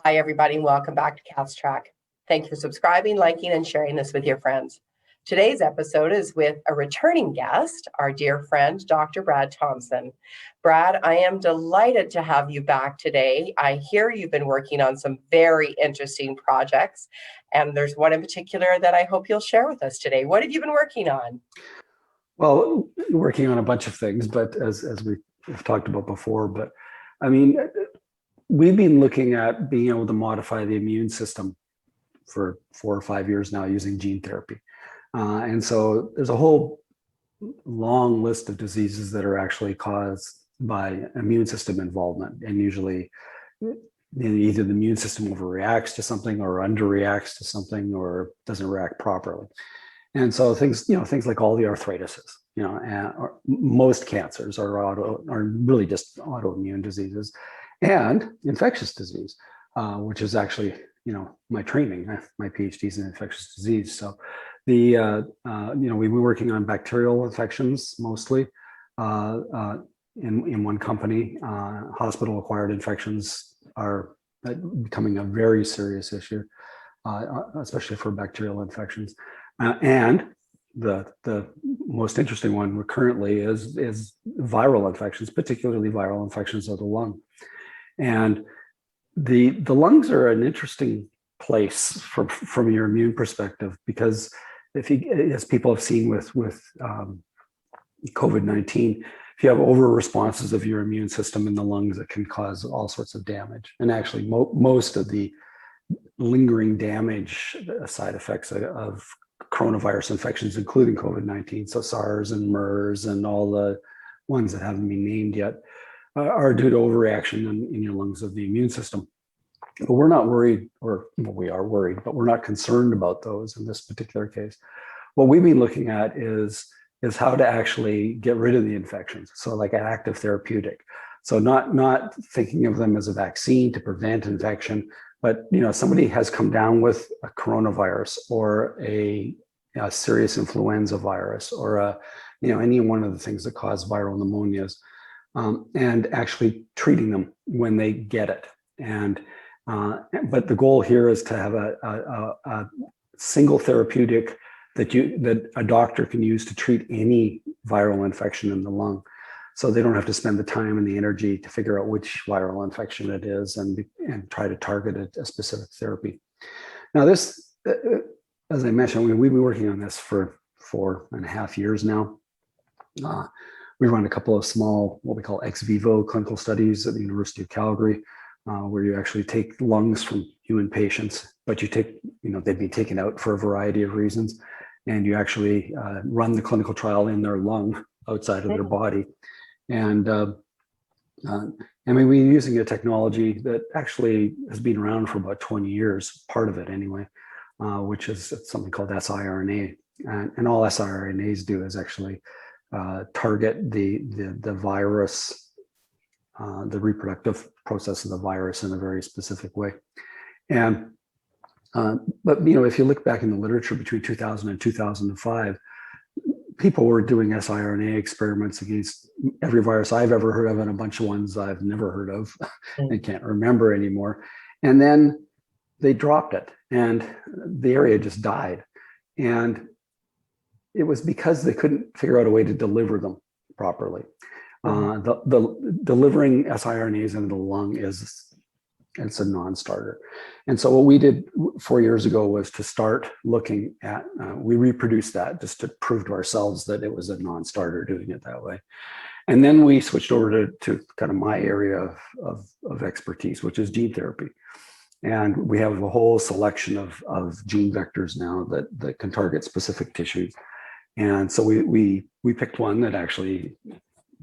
Hi, everybody, and welcome back to Cat's Track. Thank you for subscribing, liking, and sharing this with your friends. Today's episode is with a returning guest, our dear friend, Dr. Brad Thompson. Brad, I am delighted to have you back today. I hear you've been working on some very interesting projects, and there's one in particular that I hope you'll share with us today. What have you been working on? Well, working on a bunch of things, but as we've talked about before, but I mean, we've been looking at being able to modify the immune system for 4 or 5 years now using gene therapy. And so there's a whole long list of diseases that are actually caused by immune system involvement. And usually either the immune system overreacts to something or underreacts to something or doesn't react properly. And so things like all the arthritises, or most cancers are really just autoimmune diseases, and infectious disease, which is actually, my training. My Ph.D. is in infectious disease. So we've been working on bacterial infections mostly in one company. Hospital-acquired infections are becoming a very serious issue, especially for bacterial infections. And the most interesting one currently is viral infections, particularly viral infections of the lung. And the lungs are an interesting place from your immune perspective, because as people have seen with COVID-19, if you have over responses of your immune system in the lungs, it can cause all sorts of damage. And actually, most of the lingering damage side effects of coronavirus infections, including COVID-19, so SARS and MERS and all the ones that haven't been named yet, are due to overreaction in your lungs of the immune system. But we're not worried, we are worried, but we're not concerned about those in this particular case. What we've been looking at is how to actually get rid of the infections. So like an active therapeutic. So not thinking of them as a vaccine to prevent infection, but somebody has come down with a coronavirus or a serious influenza virus or any one of the things that cause viral pneumonias, and actually treating them when they get it. And but the goal here is to have a single therapeutic that a doctor can use to treat any viral infection in the lung. So they don't have to spend the time and the energy to figure out which viral infection it is and try to target a specific therapy. Now this, as I mentioned, we've been working on this for 4.5 years now. We run a couple of small, what we call ex vivo clinical studies at the University of Calgary, where you actually take lungs from human patients, but they've been taken out for a variety of reasons, and you actually run the clinical trial in their lung outside of their body. And we're using a technology that actually has been around for about 20 years, part of it anyway, which is something called siRNA. And all siRNAs do is actually target the virus, the reproductive process of the virus in a very specific way. And but if you look back in the literature between 2000 and 2005, people were doing siRNA experiments against every virus I've ever heard of and a bunch of ones I've never heard of and can't remember anymore. And then they dropped it and the area just died. And it was because they couldn't figure out a way to deliver them properly. The delivering siRNAs into the lung it's a non-starter. And so what we did 4 years ago was to start looking at, we reproduced that just to prove to ourselves that it was a non-starter doing it that way. And then we switched over to kind of my area of expertise, which is gene therapy. And we have a whole selection of gene vectors now that can target specific tissues. And so we picked one that actually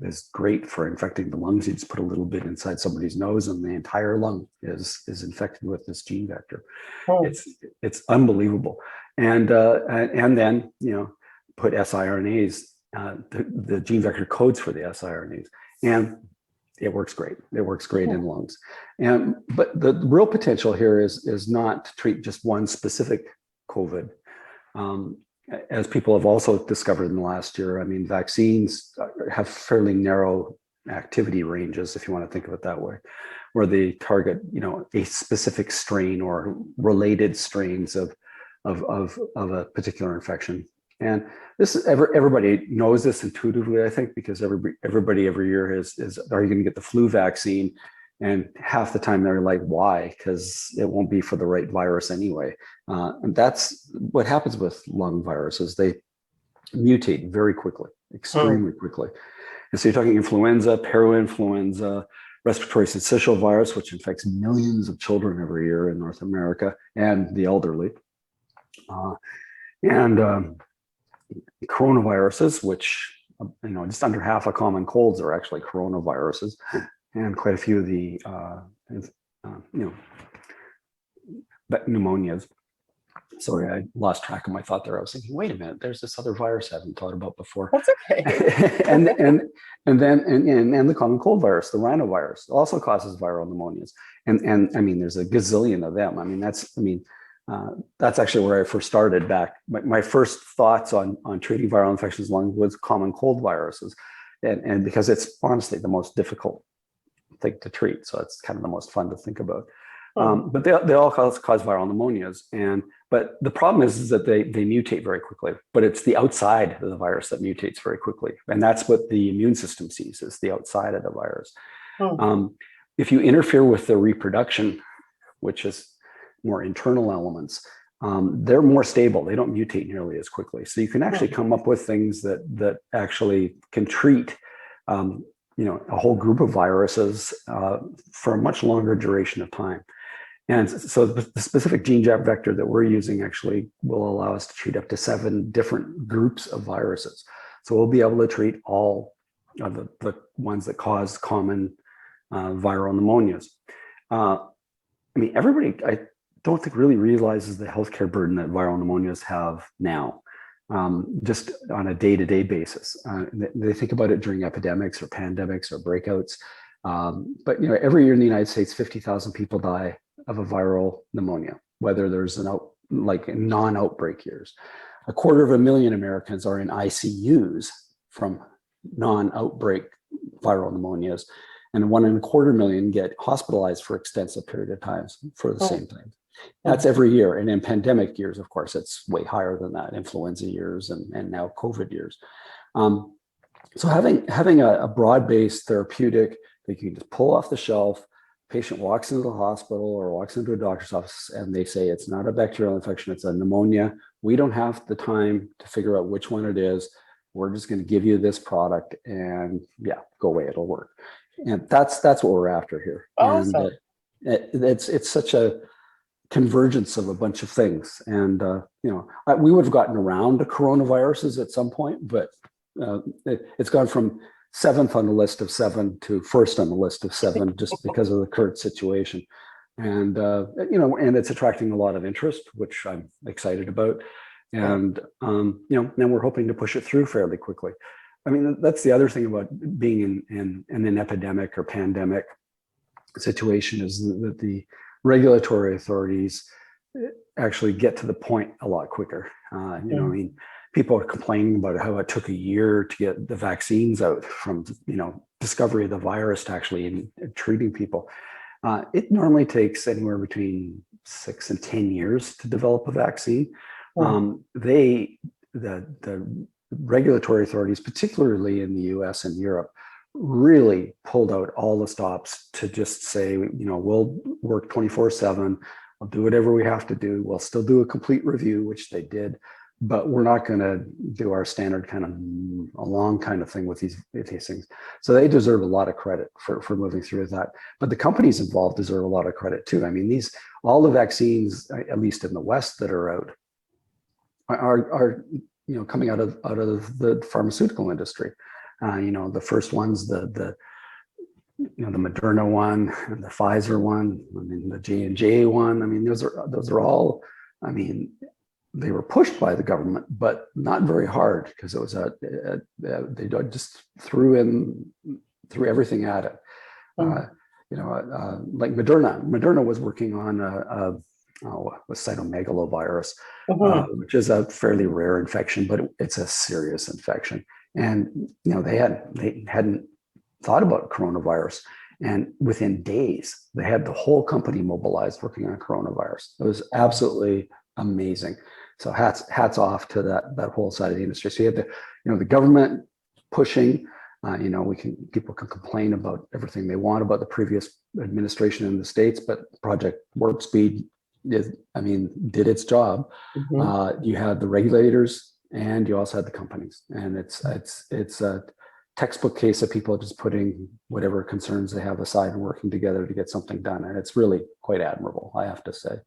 is great for infecting the lungs. You just put a little bit inside somebody's nose and the entire lung is infected with this gene vector. Oh. It's unbelievable. And then put siRNAs, the gene vector codes for the siRNAs, and it works great. It works great in lungs. But the real potential here is not to treat just one specific COVID. As people have also discovered in the last year, I mean, vaccines have fairly narrow activity ranges, if you want to think of it that way, where they target, a specific strain or related strains of a particular infection. And everybody knows this intuitively, I think, because everybody every year is are you going to get the flu vaccine? And half the time they're like, why? Because it won't be for the right virus anyway. And that's what happens with lung viruses. They mutate very quickly, extremely quickly. And so you're talking influenza, parainfluenza, respiratory syncytial virus, which infects millions of children every year in North America and the elderly. And coronaviruses, which, just under half of common colds are actually coronaviruses, and quite a few of the, pneumonias. Sorry, I lost track of my thought there. I was thinking, wait a minute, there's this other virus I haven't thought about before. That's okay. and the common cold virus, the rhinovirus, also causes viral pneumonias. And I mean, there's a gazillion of them. I mean, that's actually where I first started back. My first thoughts on treating viral infections lung was common cold viruses. And because it's honestly the most difficult thing to treat. So it's kind of the most fun to think about. But they all cause viral pneumonias. But the problem is that they mutate very quickly, but it's the outside of the virus that mutates very quickly. And that's what the immune system sees, is the outside of the virus. If you interfere with the reproduction, which is more internal elements, they're more stable. They don't mutate nearly as quickly. So you can actually come up with things that actually can treat a whole group of viruses for a much longer duration of time. And so the specific gene vector that we're using actually will allow us to treat up to 7 different groups of viruses. So we'll be able to treat all of the ones that cause common viral pneumonias. Everybody, I don't think, really realizes the healthcare burden that viral pneumonias have now, just on a day-to-day basis. They think about it during epidemics or pandemics or breakouts. But every year in the United States, 50,000 people die of a viral pneumonia, whether there's non-outbreak years. 250,000 Americans are in ICUs from non-outbreak viral pneumonias, and 1.25 million get hospitalized for extensive period of times for the same thing. That's every year. And in pandemic years, of course, it's way higher than that, influenza years and now COVID years. So having a broad-based therapeutic that you can just pull off the shelf, patient walks into the hospital or walks into a doctor's office and they say it's not a bacterial infection, it's a pneumonia. We don't have the time to figure out which one it is. We're just going to give you this product and go away, it'll work. And that's what we're after here. Awesome. And it's such a convergence of a bunch of things. And we would have gotten around to coronaviruses at some point, but it's gone from 7th on the list of 7 to 1st on the list of 7 just because of the current situation. And and it's attracting a lot of interest, which I'm excited about. And now we're hoping to push it through fairly quickly. I mean, that's the other thing about being in an epidemic or pandemic situation, is that the regulatory authorities actually get to the point a lot quicker. People are complaining about how it took a year to get the vaccines out from, discovery of the virus to actually in treating people. It normally takes anywhere between 6 and 10 years to develop a vaccine. The regulatory authorities, particularly in the US and Europe, really pulled out all the stops to just say, we'll work 24/7. We'll do whatever we have to do. We'll still do a complete review, which they did, but we're not going to do our standard kind of a long kind of thing with these things. So they deserve a lot of credit for moving through that. But the companies involved deserve a lot of credit too. I mean, all the vaccines, at least in the West, that are out, are coming out of the pharmaceutical industry. The first ones, the Moderna one and the Pfizer one, the J&J one. Those are all. They were pushed by the government, but not very hard, because it was they just threw everything at it. Like Moderna was working on with cytomegalovirus, which is a fairly rare infection, but it's a serious infection. And they hadn't thought about coronavirus. And within days, they had the whole company mobilized working on coronavirus. It was absolutely amazing. So hats off to that whole side of the industry. So you had the government pushing. People can complain about everything they want about the previous administration in the States, but Project Warp Speed did its job. You had the regulators, and you also had the companies, and it's a textbook case of people just putting whatever concerns they have aside and working together to get something done, and it's really quite admirable, I have to say.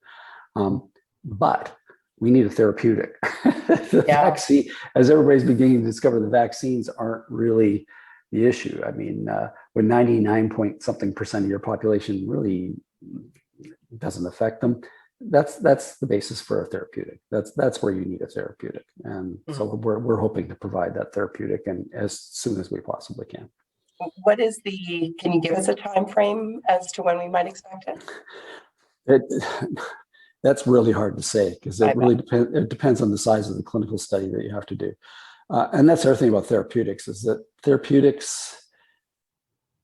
But we need a therapeutic. Vaccine, as everybody's beginning to discover, the vaccines aren't really the issue. I mean, when 99 point something% of your population really doesn't affect them, that's the basis for a therapeutic. That's where you need a therapeutic, and so we're hoping to provide that therapeutic, and as soon as we possibly can. Can you give us a time frame as to when we might expect it? That's really hard to say, because it depends on the size of the clinical study that you have to do. And that's the other thing about therapeutics, is that therapeutics,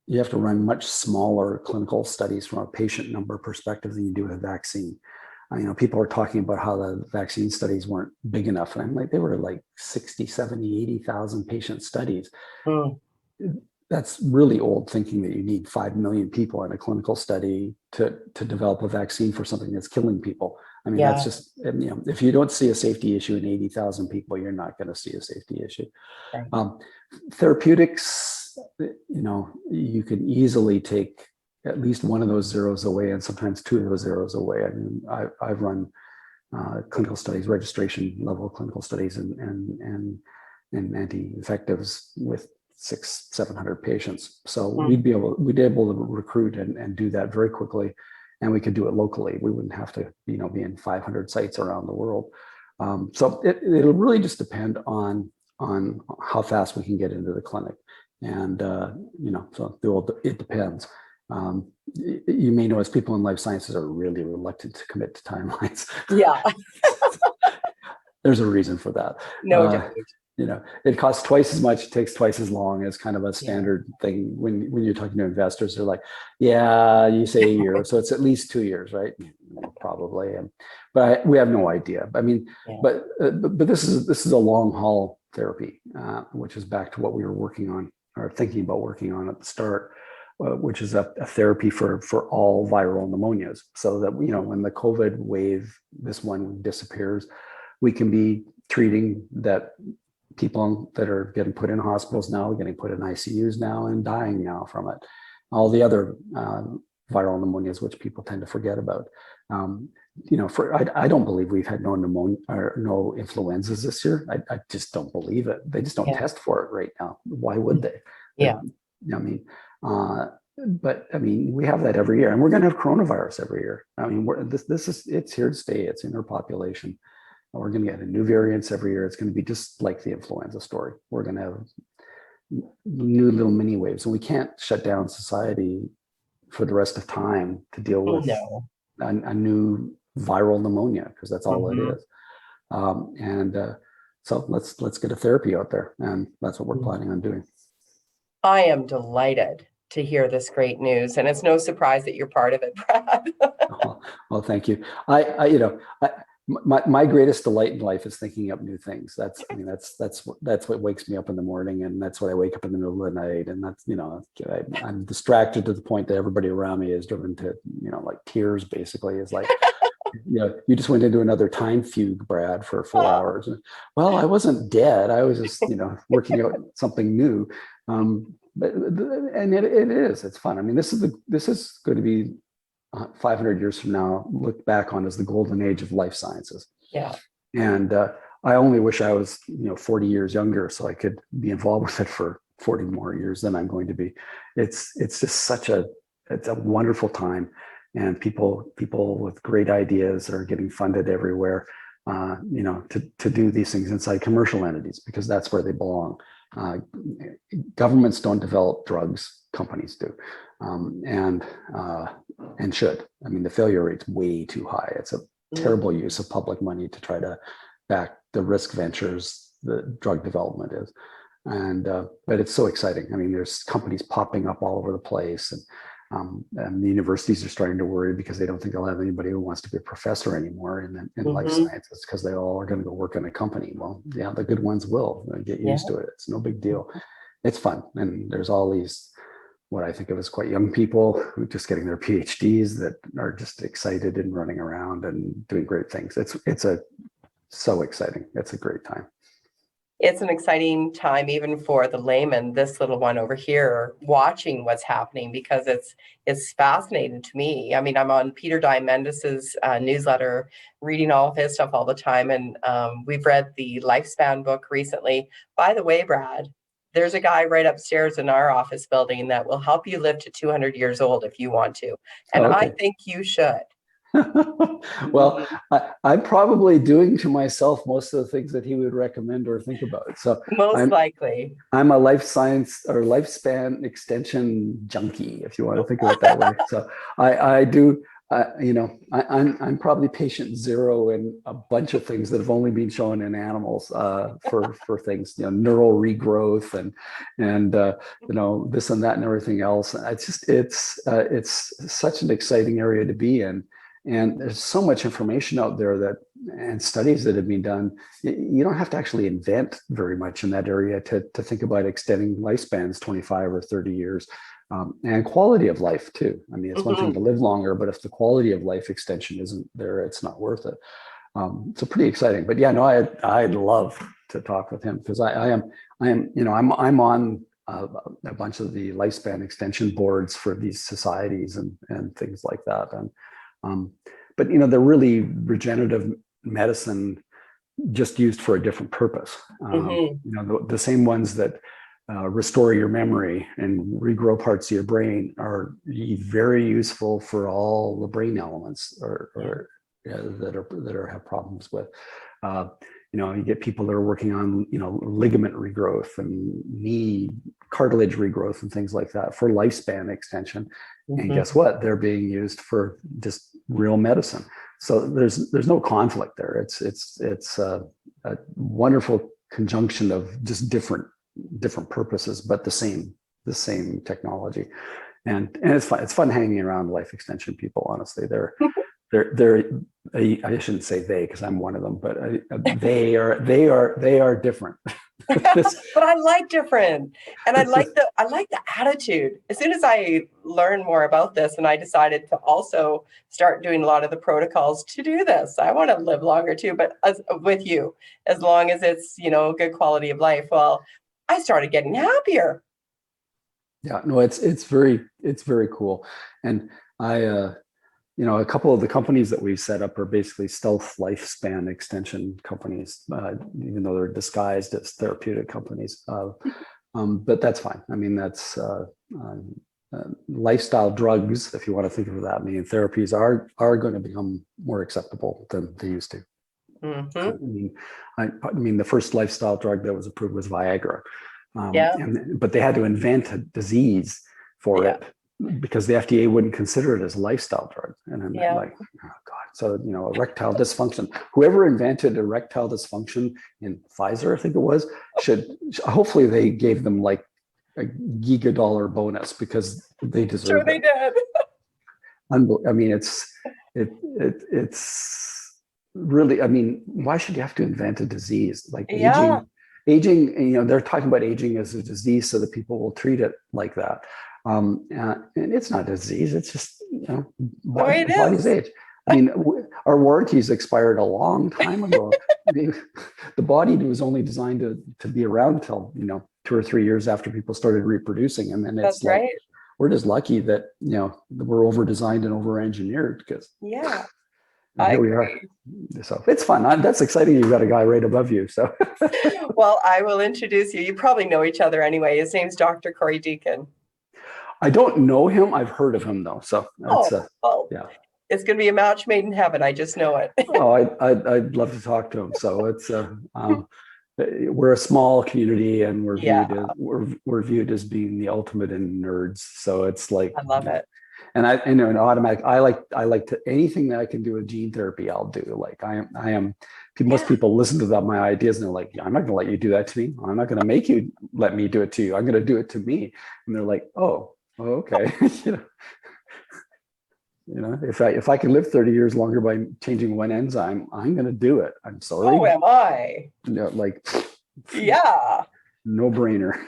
you have to run much smaller clinical studies from a patient number perspective than you do with a vaccine. People are talking about how the vaccine studies weren't big enough. And I'm like, they were like 60, 70, 80,000 patient studies. That's really old thinking that you need 5 million people in a clinical study to develop a vaccine for something that's killing people. I mean, that's just, if you don't see a safety issue in 80,000 people, you're not going to see a safety issue. Right. Therapeutics, you can easily take at least one of those zeros away, and sometimes two of those zeros away. I mean, I've run clinical studies, registration level clinical studies, and anti-infectives with 600-700 patients. So we'd be able to recruit and do that very quickly, and we could do it locally. We wouldn't have to, be in 500 sites around the world. So it'll really just depend on how fast we can get into the clinic, and so it depends. You may notice people in life sciences are really reluctant to commit to timelines. Yeah. There's a reason for that. No doubt. It costs twice as much, it takes twice as long, as kind of a standard thing. When you're talking to investors, they're like, yeah, you say a year, so it's at least 2 years, right? Probably. But we have no idea. I mean, but this is a long haul therapy, which is back to what we were working on, or thinking about working on at the start, which is a therapy for all viral pneumonias, so that when the COVID wave, this one disappears, we can be treating that people that are getting put in hospitals now, getting put in ICUs now, and dying now from it. All the other viral pneumonias, which people tend to forget about. I don't believe we've had no pneumonia or no influenzas this year. I just don't believe it. They just don't test for it right now. Why would they? But we have that every year, and we're going to have coronavirus every year. It's here to stay. It's in our population. We're going to get new variants every year. It's going to be just like the influenza story. We're going to have new little mini waves, and we can't shut down society for the rest of time to deal with a new viral pneumonia, because that's all it is. So let's get a therapy out there, and that's what we're planning on doing. I am delighted to hear this great news, and it's no surprise that you're part of it, Brad. Well, thank you. My greatest delight in life is thinking up new things. That's what wakes me up in the morning, and that's what I wake up in the middle of the night. And that's, I'm distracted to the point that everybody around me is driven to, like tears, basically. Is like, you just went into another time fugue, Brad, for 4 hours. Well, I wasn't dead. I was just, working out something new. And it is, it's fun. This is going to be 500 years from now, looked back on as the golden age of life sciences. Yeah. And I only wish I was, 40 years younger, so I could be involved with it for 40 more years than I'm going to be. It's just it's a wonderful time, and people with great ideas are getting funded everywhere, to do these things inside commercial entities, because that's where they belong. Governments don't develop drugs, companies do, and should. The failure rate's way too high. It's a terrible use of public money to try to back the risk ventures that drug development is. But it's so exciting. I mean, there's companies popping up all over the place, and the universities are starting to worry because they don't think they'll have anybody who wants to be a professor anymore in life sciences, because they all are going to go work in a company. Well, yeah, the good ones will get used to it. It's no big deal. It's fun. And there's all these, what I think of as quite young people who are just getting their PhDs that are just excited and running around and doing great things. It's so exciting. It's a great time. It's an exciting time even for the layman, this little one over here, watching what's happening, because it's fascinating to me. I mean, I'm on Peter Diamandis's newsletter, reading all of his stuff all the time, and we've read the Lifespan book recently. By the way, Brad, there's a guy right upstairs in our office building that will help you live to 200 years old if you want to, and I think you should. Well, I'm probably doing to myself most of the things that he would recommend or think about. So most likely, I'm a life science or lifespan extension junkie, if you want to think of it that way. So I do. I'm probably patient zero in a bunch of things that have only been shown in animals for things, neural regrowth and this and that and everything else. It's such an exciting area to be in. And there's so much information out there and studies that have been done. You don't have to actually invent very much in that area to think about extending lifespans 25 or 30 years, and quality of life too. I mean, it's one thing to live longer, but if the quality of life extension isn't there, it's not worth it. So pretty exciting. But yeah, no, I'd love to talk with him, because I'm on a bunch of the lifespan extension boards for these societies and things like that. But they're really regenerative medicine, just used for a different purpose. The same ones that restore your memory and regrow parts of your brain are very useful for all the brain elements that have problems with. You get people that are working on ligament regrowth and knee cartilage regrowth and things like that for lifespan extension. And guess what? They're being used for just real medicine. So there's no conflict there. It's a wonderful conjunction of just different purposes, but the same technology. And it's fun. It's fun hanging around life extension people. Honestly, they're I shouldn't say they, because I'm one of them, but they are different. But I like different, and I like the attitude. As soon as I learned more about this, and I decided to also start doing a lot of the protocols to do this, I want to live longer too, but with you, as long as it's good quality of life. Well, I started getting happier. Yeah, no, it's very cool, and a couple of the companies that we've set up are basically stealth lifespan extension companies, even though they're disguised as therapeutic companies. But that's fine. I mean, that's lifestyle drugs, if you want to think of it that. I mean, therapies are going to become more acceptable than they used to. I mean, the first lifestyle drug that was approved was Viagra. But they had to invent a disease for it, because the FDA wouldn't consider it as a lifestyle drug. And I'm like, oh God. So, erectile dysfunction, whoever invented erectile dysfunction in Pfizer, I think it was, hopefully they gave them like a $1 bonus, because they deserve it. Sure they did. I mean, it's really, I mean, why should you have to invent a disease? Like aging, they're talking about aging as a disease so that people will treat it like that. And it's not a disease. It's just, body's age. I mean, our warranties expired a long time ago. The body was only designed to be around until, 2 or 3 years after people started reproducing. And then it's like, we're just lucky that, we're over-designed and over-engineered, because here we are. So it's fun. That's exciting. You've got a guy right above you. So, well, I will introduce you. You probably know each other anyway. His name's Dr. Corey Deacon. I don't know him. I've heard of him though. So that's, it's going to be a match made in heaven. I just know it. I'd love to talk to him. So it's we're a small community, and we're viewed as being the ultimate in nerds. So it's like, I love it. And I know an automatic. I like to anything that I can do with gene therapy. I'll do. Like I am. Most people listen to my ideas and they're like, I'm not going to let you do that to me. I'm not going to make you let me do it to you. I'm going to do it to me. And they're like, oh okay. If I can live 30 years longer by changing one enzyme, I'm going to do it. I'm sorry. Oh, am I? Yeah. No brainer.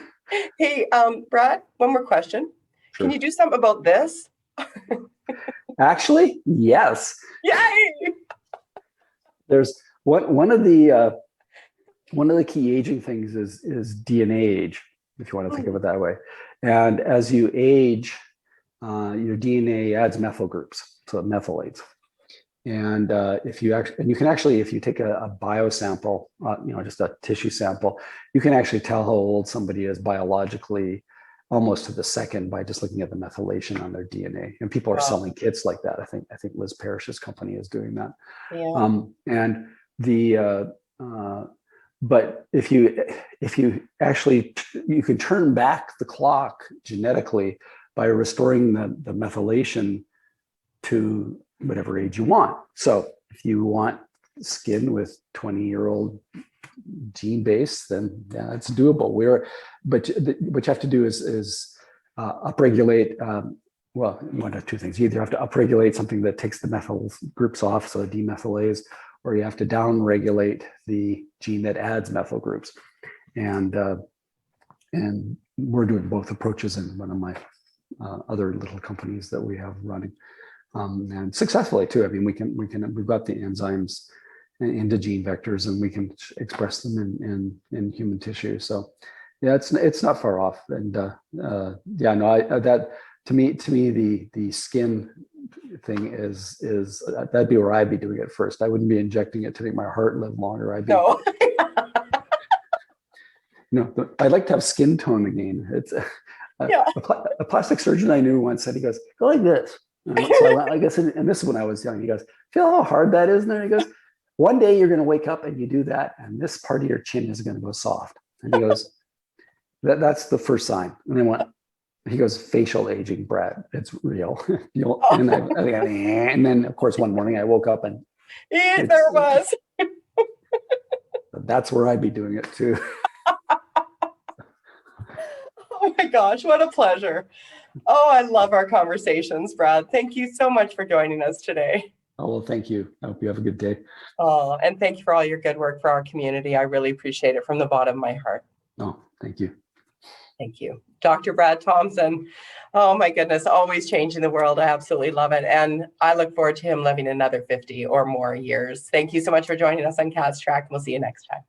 Hey, Brad, one more question. Sure. Can you do something about this? Actually, yes. Yay! There's one of the key aging things is DNA age, if you want to think of it that way. And as you age, your DNA adds methyl groups, so it methylates. And if you take a biosample, just a tissue sample, you can actually tell how old somebody is biologically almost to the second by just looking at the methylation on their DNA. And people are selling kits like that. I think Liz Parrish's company is doing that. Yeah. But if you actually, you can turn back the clock genetically by restoring the methylation to whatever age you want. So if you want skin with 20-year-old gene base, then yeah, that's doable. But what you have to do is upregulate. One of two things. You either have to upregulate something that takes the methyl groups off, so demethylase, or you have to downregulate the gene that adds methyl groups. And we're doing both approaches in one of my other little companies that we have running, and successfully too. I mean, we've got the enzymes into gene vectors, and we can express them in human tissue. So yeah, it's not far off. And that to me the skin thing is that'd be where I'd be doing it first. I wouldn't be injecting it to make my heart live longer. No. I'd like to have skin tone again. It's a plastic surgeon I knew once said, he goes, go like this. So I guess, and this is when I was young. He goes, feel how hard that is? And then he goes, one day you're going to wake up and you do that, and this part of your chin is going to go soft. And he goes, that's the first sign. And then he goes, facial aging, Brad. It's real. And then, of course, one morning I woke up and there it was. That's where I'd be doing it too. Oh my gosh, what a pleasure. Oh, I love our conversations, Brad. Thank you so much for joining us today. Oh, well, thank you. I hope you have a good day. Oh, and thank you for all your good work for our community. I really appreciate it from the bottom of my heart. Oh, thank you. Thank you. Dr. Brad Thompson. Oh my goodness, always changing the world. I absolutely love it. And I look forward to him living another 50 or more years. Thank you so much for joining us on Cats Track. We'll see you next time.